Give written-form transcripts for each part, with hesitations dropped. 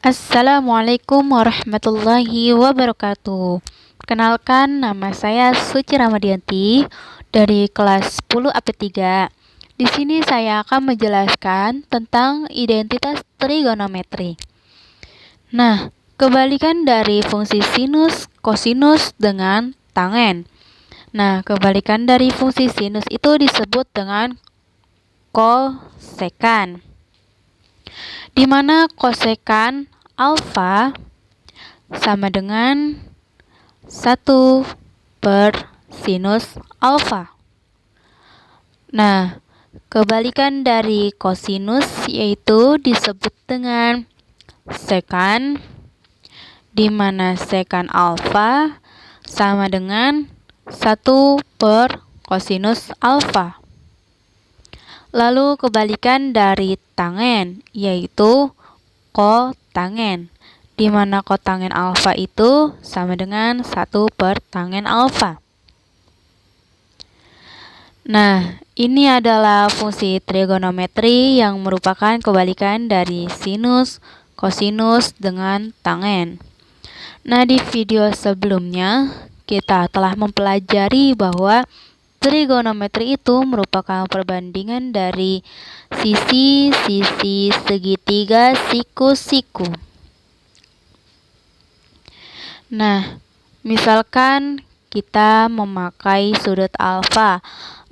Assalamualaikum warahmatullahi wabarakatuh. Kenalkan, nama saya Suci Ramadianti dari kelas 10 AP3. Di sini saya akan menjelaskan tentang identitas trigonometri. Nah, kebalikan dari fungsi sinus, kosinus dengan tangen. Nah, kebalikan dari fungsi sinus itu disebut dengan kosekan, di mana kosekan alfa sama dengan 1 per sinus alfa. Nah, kebalikan dari kosinus yaitu disebut dengan sekan, di mana sekan alfa sama dengan 1 per kosinus alfa. Lalu kebalikan dari tangen yaitu kotangen, di mana kotangen alfa itu sama dengan 1 per tangen alfa. Nah, ini adalah fungsi trigonometri yang merupakan kebalikan dari sinus, kosinus dengan tangen. Nah, di video sebelumnya kita telah mempelajari bahwa trigonometri itu merupakan perbandingan dari sisi-sisi segitiga siku-siku. Nah, misalkan kita memakai sudut alfa,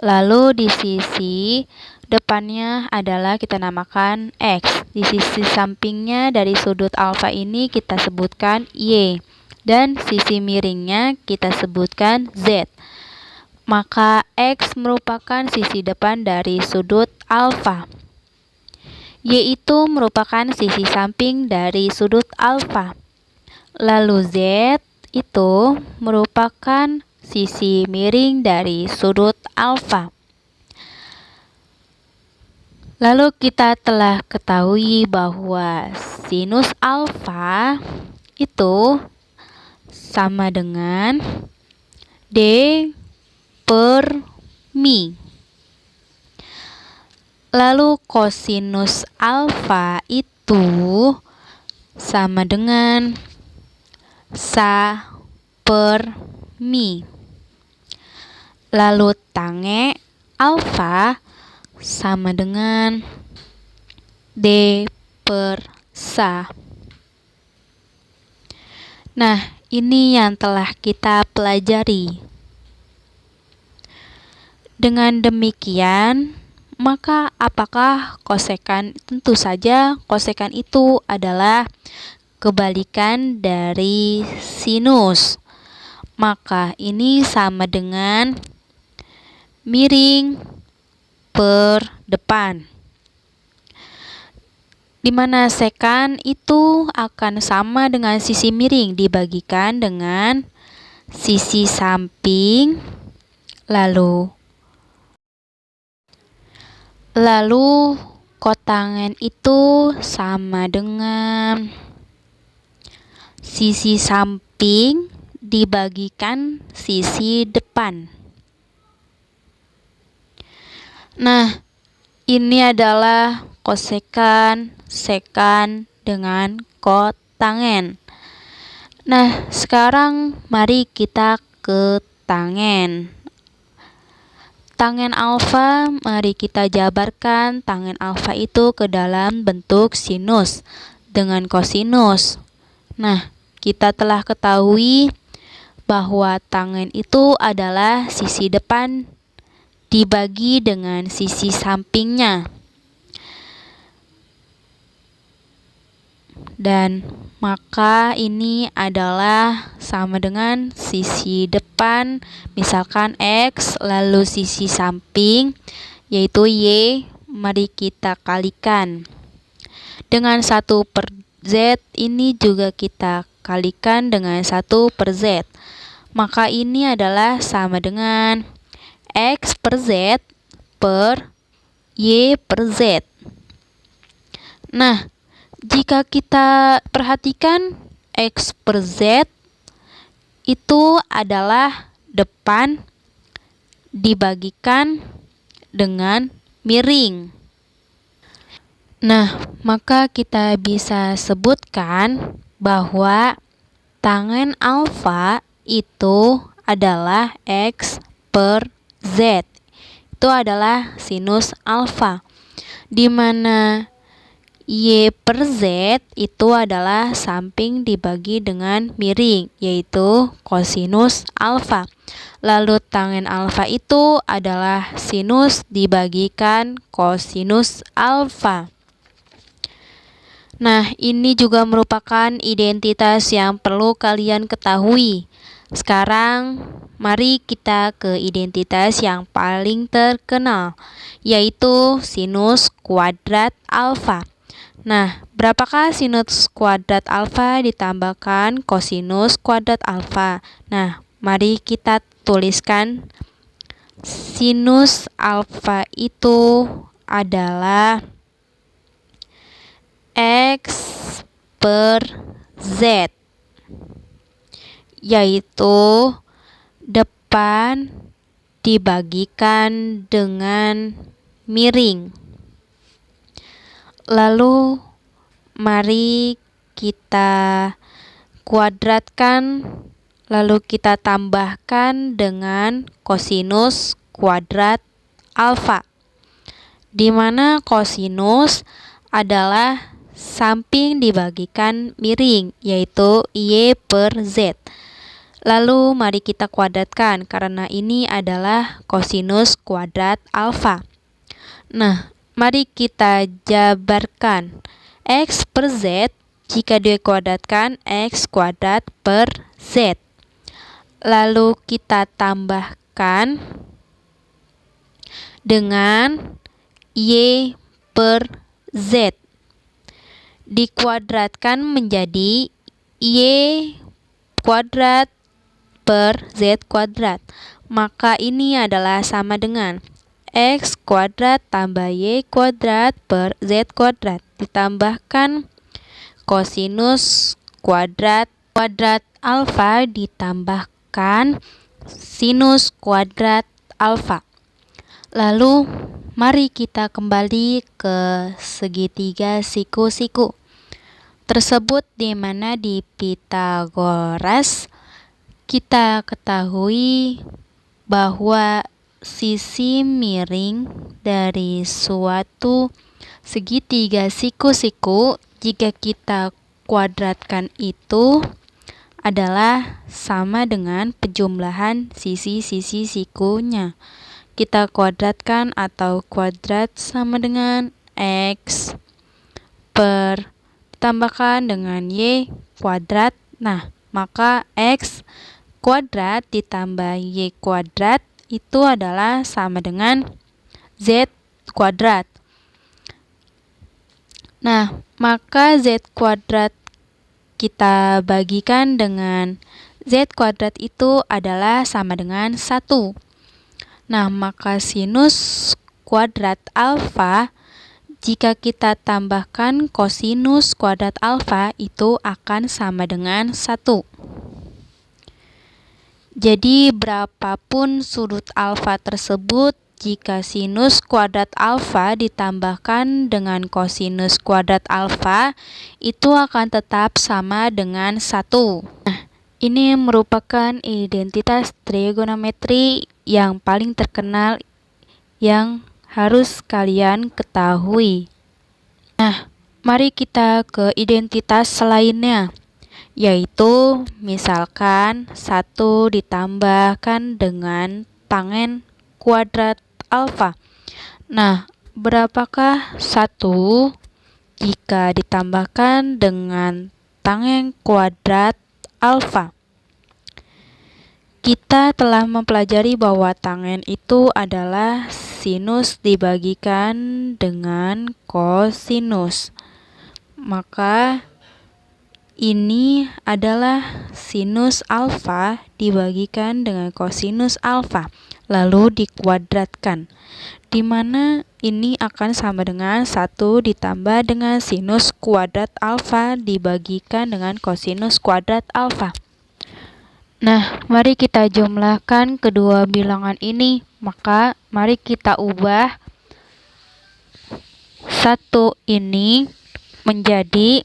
lalu di sisi depannya adalah kita namakan X. Di sisi sampingnya dari sudut alfa ini kita sebutkan Y, dan sisi miringnya kita sebutkan Z. Maka X merupakan sisi depan dari sudut alfa. Y itu merupakan sisi samping dari sudut alfa. Lalu Z itu merupakan sisi miring dari sudut alfa. Lalu kita telah ketahui bahwa sinus alfa itu sama dengan D per Mi. Lalu kosinus alfa itu sama dengan Sa per Mi. Lalu tangen alfa sama dengan D per Sa. Nah, ini yang telah kita pelajari. Dengan demikian, maka apakah kosekan? Tentu saja kosekan itu adalah kebalikan dari sinus. Maka ini sama dengan miring per depan, di mana sekan itu akan sama dengan sisi miring dibagikan dengan sisi samping, lalu kotangen itu sama dengan sisi samping dibagikan sisi depan. Nah, ini adalah kosekan, sekan dengan kotangen. Nah, sekarang mari kita ke tangen. Tangen alfa, mari kita jabarkan tangen alfa itu ke dalam bentuk sinus dengan kosinus. Nah, kita telah ketahui bahwa tangen itu adalah sisi depan dibagi dengan sisi sampingnya. Dan maka ini adalah sama dengan sisi depan, misalkan X, lalu sisi samping yaitu Y, mari kita kalikan dengan 1 per Z. Ini juga kita kalikan dengan 1 per Z. Maka ini adalah sama dengan X per Z per Y per Z. Nah, jika kita perhatikan X per Z itu adalah depan dibagikan dengan miring. Nah, maka kita bisa sebutkan bahwa tangen alfa itu adalah X per Z. Itu adalah sinus alfa, di mana Y per Z itu adalah samping dibagi dengan miring, yaitu kosinus alfa. Lalu tangen alfa itu adalah sinus dibagikan kosinus alfa. Nah, ini juga merupakan identitas yang perlu kalian ketahui. Sekarang, mari kita ke identitas yang paling terkenal, yaitu sinus kuadrat alfa. Nah, berapakah sinus kuadrat alfa ditambahkan kosinus kuadrat alfa? Nah, mari kita tuliskan sinus alfa itu adalah X per Z, yaitu depan dibagikan dengan miring. Lalu mari kita kuadratkan, lalu kita tambahkan dengan kosinus kuadrat alfa, di mana kosinus adalah samping dibagikan miring, yaitu Y per Z. Lalu mari kita kuadratkan karena ini adalah kosinus kuadrat alfa. Nah, mari kita jabarkan. X per Z jika dikuadratkan X kuadrat per Z. Lalu kita tambahkan dengan Y per Z. Dikuadratkan menjadi Y kuadrat per Z kuadrat. Maka ini adalah sama dengan X kuadrat tambah Y kuadrat per Z kuadrat. Ditambahkan kosinus kuadrat alfa ditambahkan sinus kuadrat alfa. Lalu mari kita kembali ke segitiga siku-siku tersebut, di mana di Pythagoras kita ketahui bahwa sisi miring dari suatu segitiga siku-siku jika kita kuadratkan itu adalah sama dengan penjumlahan sisi-sisi sikunya. Kita kuadratkan atau kuadrat sama dengan X per ditambahkan dengan Y kuadrat. Nah, maka X kuadrat ditambah Y kuadrat itu adalah sama dengan Z kuadrat. Nah, maka Z kuadrat kita bagikan dengan Z kuadrat itu adalah sama dengan 1. Nah, maka sinus kuadrat alfa jika kita tambahkan kosinus kuadrat alfa itu akan sama dengan 1. Jadi berapapun sudut alfa tersebut, jika sinus kuadrat alfa ditambahkan dengan kosinus kuadrat alfa itu akan tetap sama dengan 1. Nah, ini merupakan identitas trigonometri yang paling terkenal yang harus kalian ketahui. Nah, mari kita ke identitas lainnya, yaitu misalkan 1 ditambahkan dengan tangen kuadrat alfa. Nah, berapakah 1 jika ditambahkan dengan tangen kuadrat alfa? Kita telah mempelajari bahwa tangen itu adalah sinus dibagikan dengan kosinus. Maka ini adalah sinus alfa dibagikan dengan kosinus alfa, lalu dikuadratkan, di mana ini akan sama dengan 1 ditambah dengan sinus kuadrat alfa dibagikan dengan kosinus kuadrat alfa. Nah, mari kita jumlahkan kedua bilangan ini. Maka mari kita ubah 1 ini menjadi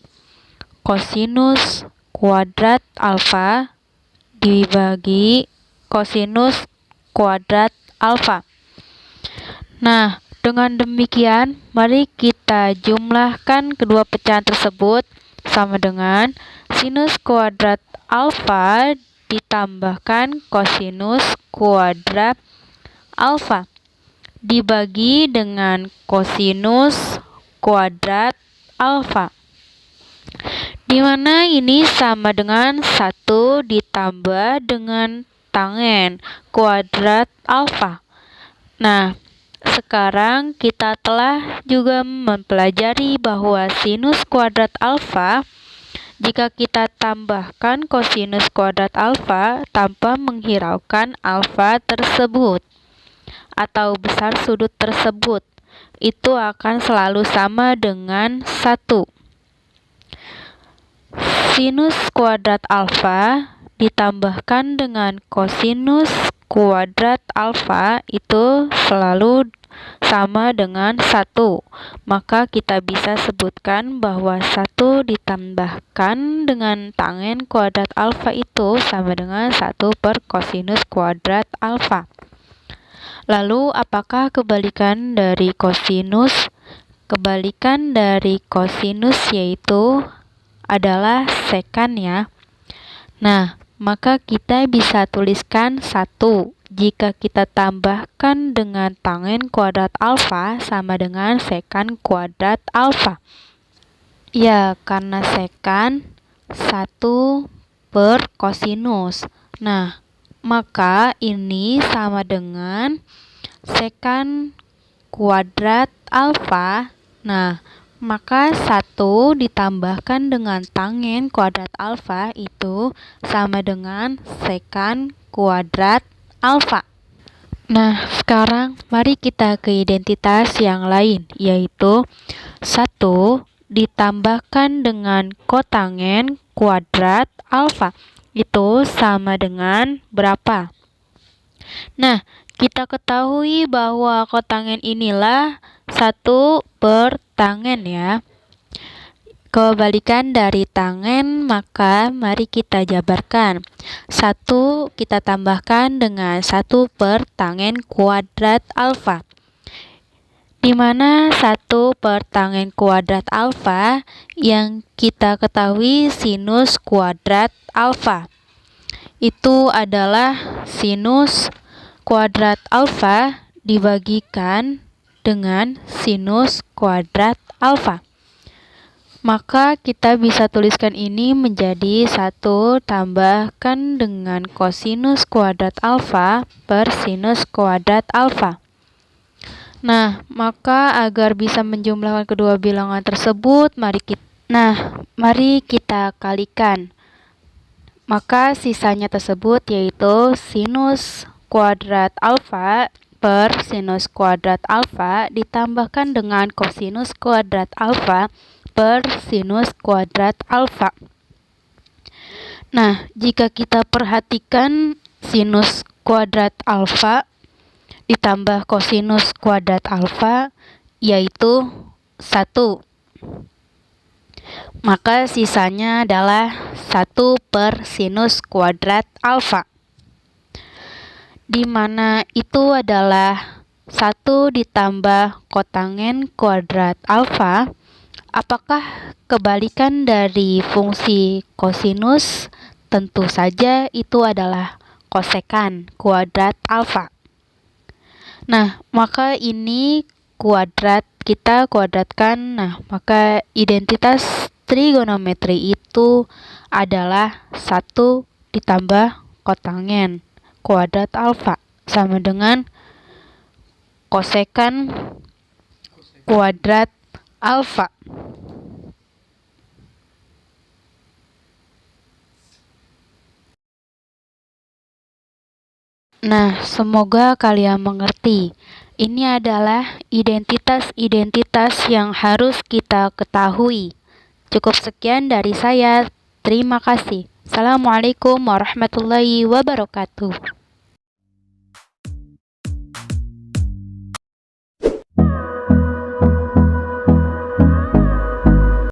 kosinus kuadrat alfa dibagi kosinus kuadrat alfa. Nah, dengan demikian, mari kita jumlahkan kedua pecahan tersebut sama dengan sinus kuadrat alfa ditambahkan kosinus kuadrat alfa dibagi dengan kosinus kuadrat alfa, di mana ini sama dengan 1 ditambah dengan tangen kuadrat alfa. Nah, sekarang kita telah juga mempelajari bahwa sinus kuadrat alfa jika kita tambahkan kosinus kuadrat alfa tanpa menghiraukan alfa tersebut atau besar sudut tersebut, itu akan selalu sama dengan 1. Sinus kuadrat alfa ditambahkan dengan kosinus kuadrat alfa itu selalu sama dengan 1. Maka kita bisa sebutkan bahwa 1 ditambahkan dengan tangen kuadrat alfa itu sama dengan 1 per kosinus kuadrat alfa. Lalu apakah kebalikan dari kosinus? Kebalikan dari kosinus yaitu adalah sekan ya. Nah, maka kita bisa tuliskan 1 jika kita tambahkan dengan tangen kuadrat alfa sama dengan sekan kuadrat alfa. Ya, karena sekan 1 per kosinus. Nah, maka ini sama dengan sekan kuadrat alfa. Nah, maka 1 ditambahkan dengan tangen kuadrat alfa itu sama dengan sekan kuadrat alfa. Nah, sekarang mari kita ke identitas yang lain, yaitu 1 ditambahkan dengan kotangen kuadrat alfa. Itu sama dengan berapa? Nah, kita ketahui bahwa kotangen inilah 1 per tangen ya. Kebalikan dari tangen, maka mari kita jabarkan. 1 kita tambahkan dengan 1 per tangen kuadrat alfa, di mana 1 per tangen kuadrat alfa yang kita ketahui sinus kuadrat alfa itu adalah sinus kuadrat alfa dibagikan dengan sinus kuadrat alfa. Maka kita bisa tuliskan ini menjadi 1 tambahkan dengan kosinus kuadrat alfa per sinus kuadrat alfa. Nah, maka agar bisa menjumlahkan kedua bilangan tersebut, mari kita kalikan. Maka sisanya tersebut yaitu sinus kuadrat alfa per sinus kuadrat alfa ditambahkan dengan kosinus kuadrat alfa per sinus kuadrat alfa. Nah, jika kita perhatikan sinus kuadrat alfa ditambah kosinus kuadrat alfa yaitu 1. Maka sisanya adalah 1 per sinus kuadrat alfa, di mana itu adalah 1 ditambah kotangen kuadrat alfa. Apakah kebalikan dari fungsi kosinus? Tentu saja itu adalah kosekan kuadrat alfa. Nah, maka ini kuadrat kita kuadratkan. Nah, maka identitas trigonometri itu adalah 1 ditambah kotangen kuadrat alfa sama dengan kosekan kuadrat alfa. Nah, semoga kalian mengerti. Ini adalah identitas-identitas yang harus kita ketahui. Cukup sekian dari saya. Terima kasih. Assalamualaikum warahmatullahi wabarakatuh.